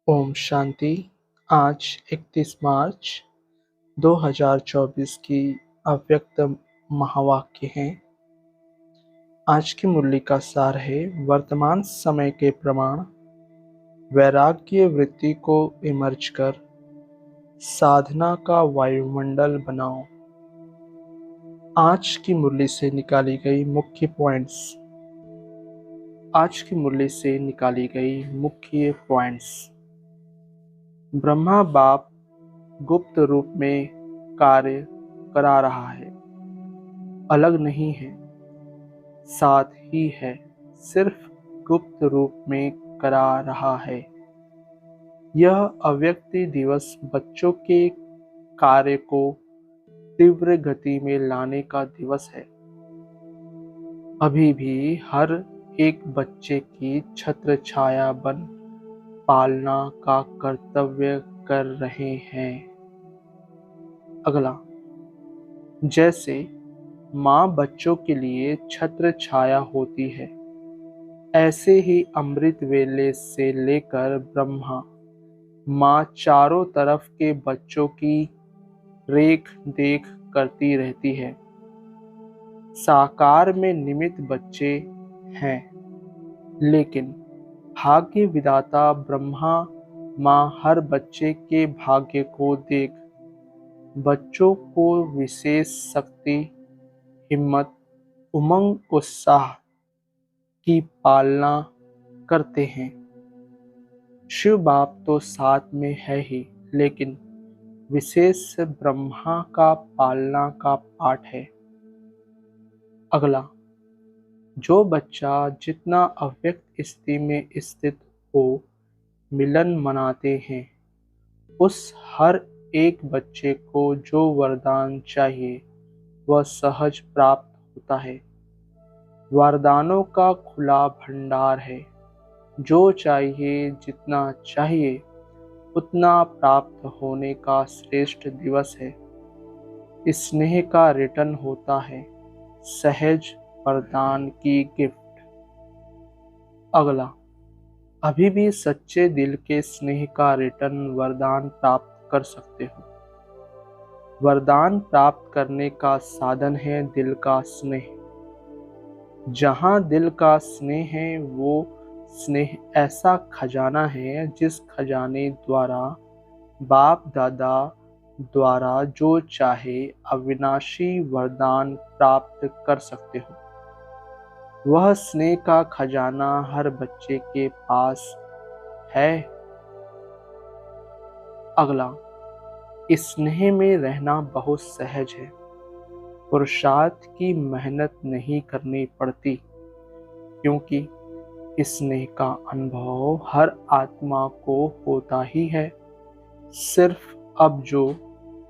ओम शांति। आज 31 मार्च 2024 की अव्यक्त महावाक्य हैं। आज की मुरली का सार है वर्तमान समय के प्रमाण वैराग्य वृत्ति को इमर्ज कर साधना का वायुमंडल बनाओ। आज की मुरली से निकाली गई मुख्य पॉइंट्स। ब्रह्मा बाप गुप्त रूप में कार्य करा रहा है, अलग नहीं है, साथ ही है, सिर्फ गुप्त रूप में करा रहा है। यह अव्यक्ति दिवस बच्चों के कार्य को तीव्र गति में लाने का दिवस है। अभी भी हर एक बच्चे की छत्र छाया बन पालना का कर्तव्य कर रहे हैं। अगला, जैसे माँ बच्चों के लिए छत्र छाया होती है, ऐसे ही अमृत वेले से लेकर ब्रह्मा माँ चारों तरफ के बच्चों की रेख देख करती रहती है। साकार में निमित्त बच्चे हैं, लेकिन भाग्य विधाता ब्रह्मा माँ हर बच्चे के भाग्य को देख बच्चों को विशेष शक्ति, हिम्मत, उमंग, उत्साह की पालना करते हैं। शिव बाप तो साथ में है ही, लेकिन विशेष ब्रह्मा का पालना का पाठ है। अगला, जो बच्चा जितना अव्यक्त स्थिति में स्थित हो मिलन मनाते हैं, उस हर एक बच्चे को जो वरदान चाहिए वह सहज प्राप्त होता है। वरदानों का खुला भंडार है, जो चाहिए, जितना चाहिए उतना प्राप्त होने का श्रेष्ठ दिवस है। स्नेह का रिटर्न होता है, सहज वरदान की गिफ्ट। अगला, अभी भी सच्चे दिल के स्नेह का रिटर्न वरदान प्राप्त कर सकते हो। वरदान प्राप्त करने का साधन है दिल का स्नेह। जहाँ दिल का स्नेह है, वो स्नेह ऐसा खजाना है जिस खजाने द्वारा बाप दादा द्वारा जो चाहे अविनाशी वरदान प्राप्त कर सकते हो। वह स्नेह का खजाना हर बच्चे के पास है। अगला, स्नेह में रहना बहुत सहज है। पुरुषार्थ की मेहनत नहीं करनी पड़ती, क्योंकि स्नेह का अनुभव हर आत्मा को होता ही है। सिर्फ अब जो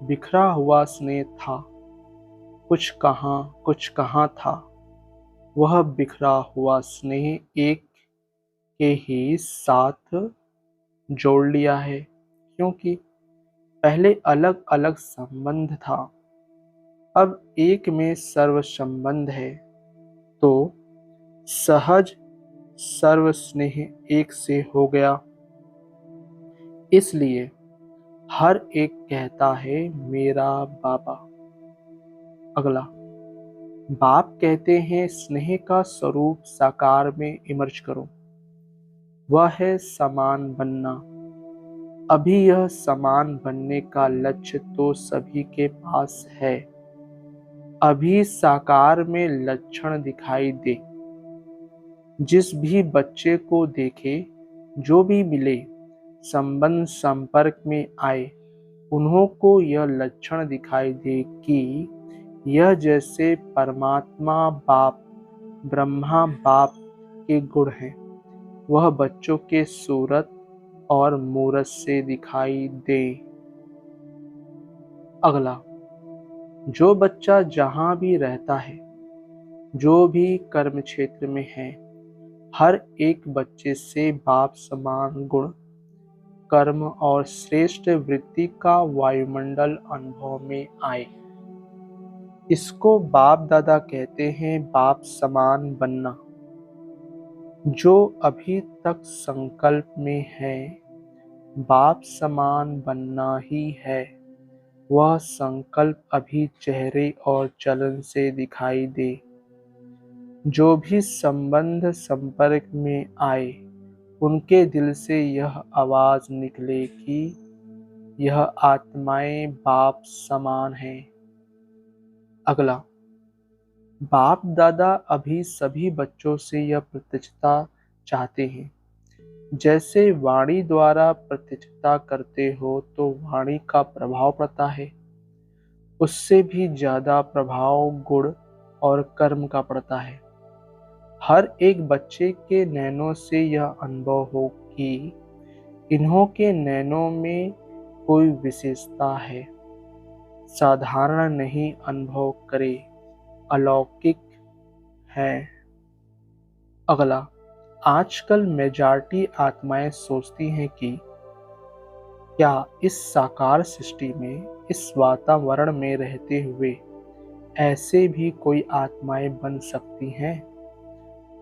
बिखरा हुआ स्नेह था, कुछ कहाँ था, वह बिखरा हुआ स्नेह एक के ही साथ जोड़ लिया है, क्योंकि पहले अलग अलग संबंध था, अब एक में सर्व संबंध है। तो सहज सर्व स्नेह एक से हो गया। इसलिए हर एक कहता है मेरा बाबा। अगला, बाप कहते हैं स्नेह का स्वरूप साकार में इमर्ज करो। वह है समान बनना। अभी यह समान बनने का लक्ष्य तो सभी के पास है। अभी साकार में लक्षण दिखाई दे। जिस भी बच्चे को देखे, जो भी मिले, संबंध संपर्क में आए, उन्हों को यह लक्षण दिखाई दे कि यह जैसे परमात्मा बाप, ब्रह्मा बाप के गुण हैं, वह बच्चों के सूरत और मूरत से दिखाई दे। अगला, जो बच्चा जहाँ भी रहता है, जो भी कर्म क्षेत्र में है, हर एक बच्चे से बाप समान गुण, कर्म और श्रेष्ठ वृत्ति का वायुमंडल अनुभव में आए। इसको बाप दादा कहते हैं बाप समान बनना। जो अभी तक संकल्प में है, बाप समान बनना ही है, वह संकल्प अभी चेहरे और चलन से दिखाई दे। जो भी संबंध संपर्क में आए, उनके दिल से यह आवाज निकले कि यह आत्माएं बाप समान हैं। अगला, बाप दादा अभी सभी बच्चों से यह प्रत्यक्षता चाहते हैं। जैसे वाणी द्वारा प्रत्यक्षता करते हो तो वाणी का प्रभाव पड़ता है, उससे भी ज्यादा प्रभाव गुण और कर्म का पड़ता है। हर एक बच्चे के नैनों से यह अनुभव हो कि इन्हों के नैनों में कोई विशेषता है, साधारण नहीं अनुभव करे, अलौकिक है। अगला, आजकल मेजॉरिटी आत्माएं सोचती हैं कि क्या इस साकार सृष्टि में, इस वातावरण में रहते हुए ऐसे भी कोई आत्माएं बन सकती हैं?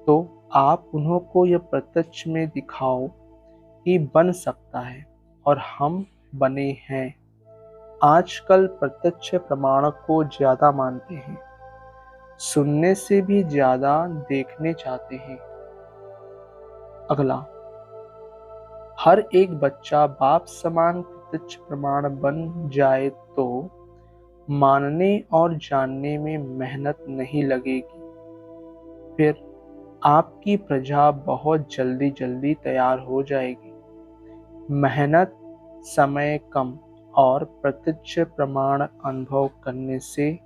तो आप उन्हों को यह प्रत्यक्ष में दिखाओ कि बन सकता है और हम बने हैं। आजकल प्रत्यक्ष प्रमाण को ज्यादा मानते हैं, सुनने से भी ज्यादा देखने चाहते हैं। अगला, हर एक बच्चा बाप समान प्रत्यक्ष प्रमाण बन जाए तो मानने और जानने में मेहनत नहीं लगेगी। फिर आपकी प्रजा बहुत जल्दी जल्दी तैयार हो जाएगी। मेहनत, समय कम और प्रत्यक्ष प्रमाण अनुभव करने से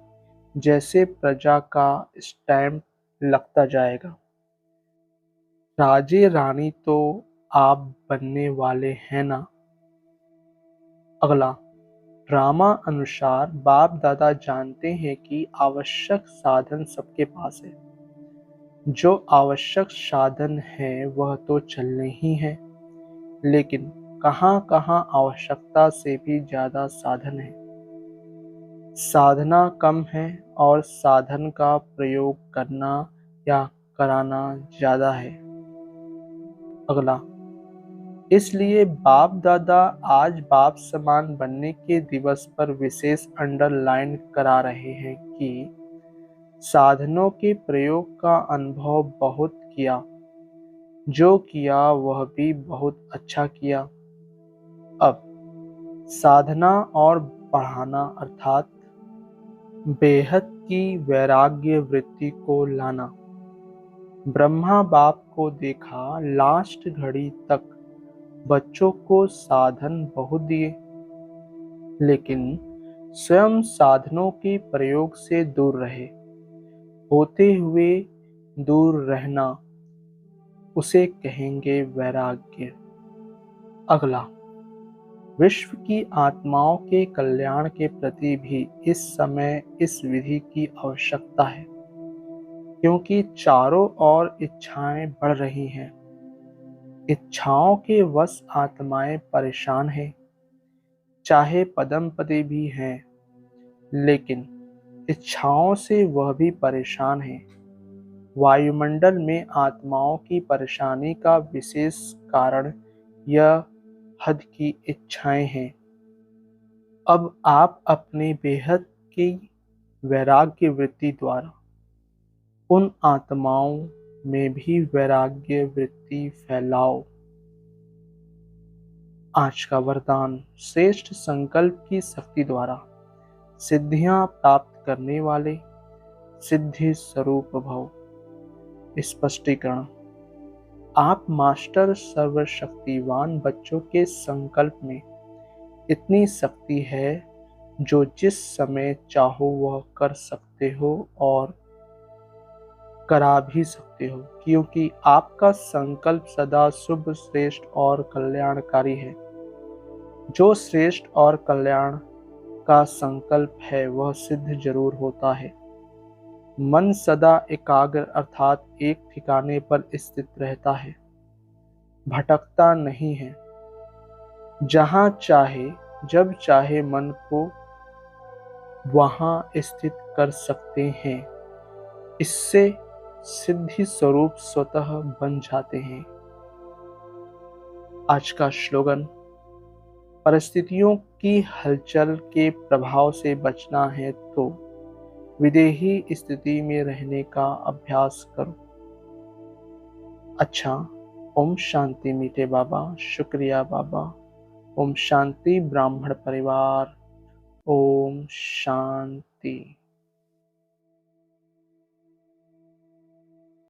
जैसे प्रजा का स्टैम्प लगता जाएगा। राजे रानी तो आप बनने वाले हैं ना। अगला, ड्रामा अनुसार बाप दादा जानते हैं कि आवश्यक साधन सबके पास है। जो आवश्यक साधन है वह तो चलने ही है, लेकिन कहाँ कहाँ आवश्यकता से भी ज्यादा साधन है। साधना कम है और साधन का प्रयोग करना या कराना ज्यादा है। अगला, इसलिए बाप दादा आज बाप समान बनने के दिवस पर विशेष अंडरलाइन करा रहे हैं कि साधनों के प्रयोग का अनुभव बहुत किया, जो किया वह भी बहुत अच्छा किया। अब साधना और बढ़ाना अर्थात बेहद की वैराग्य वृत्ति को लाना। ब्रह्मा बाप को देखा, लास्ट घड़ी तक बच्चों को साधन बहुत दिए, लेकिन स्वयं साधनों के प्रयोग से दूर रहे। होते हुए दूर रहना, उसे कहेंगे वैराग्य। अगला, विश्व की आत्माओं के कल्याण के प्रति भी इस समय इस विधि की आवश्यकता है, क्योंकि चारों ओर इच्छाएं बढ़ रही हैं। इच्छाओं के वश आत्माएं परेशान हैं, चाहे पदम पदे भी हैं, लेकिन इच्छाओं से वह भी परेशान है। वायुमंडल में आत्माओं की परेशानी का विशेष कारण यह हद की इच्छाएं हैं। अब आप अपने बेहद की वैराग्य वृत्ति द्वारा उन आत्माओं में भी वैराग्य वृत्ति फैलाओ। आज का वरदान, श्रेष्ठ संकल्प की शक्ति द्वारा सिद्धियां प्राप्त करने वाले सिद्धि स्वरूप भव। स्पष्टीकरण, आप मास्टर सर्वशक्तिवान बच्चों के संकल्प में इतनी शक्ति है जो जिस समय चाहो वह कर सकते हो और करा भी सकते हो, क्योंकि आपका संकल्प सदा शुभ, श्रेष्ठ और कल्याणकारी है। जो श्रेष्ठ और कल्याण का संकल्प है वह सिद्ध जरूर होता है। मन सदा एकाग्र अर्थात एक ठिकाने पर स्थित रहता है, भटकता नहीं है। जहाँ चाहे जब चाहे मन को वहाँ स्थित कर सकते हैं। इससे सिद्धि स्वरूप स्वतः बन जाते हैं। आज का स्लोगन, परिस्थितियों की हलचल के प्रभाव से बचना है तो विदेही स्थिति में रहने का अभ्यास करो। अच्छा, ओम शांति मीठे बाबा, शुक्रिया बाबा। ओम शांति ब्राह्मण परिवार, ओम शांति।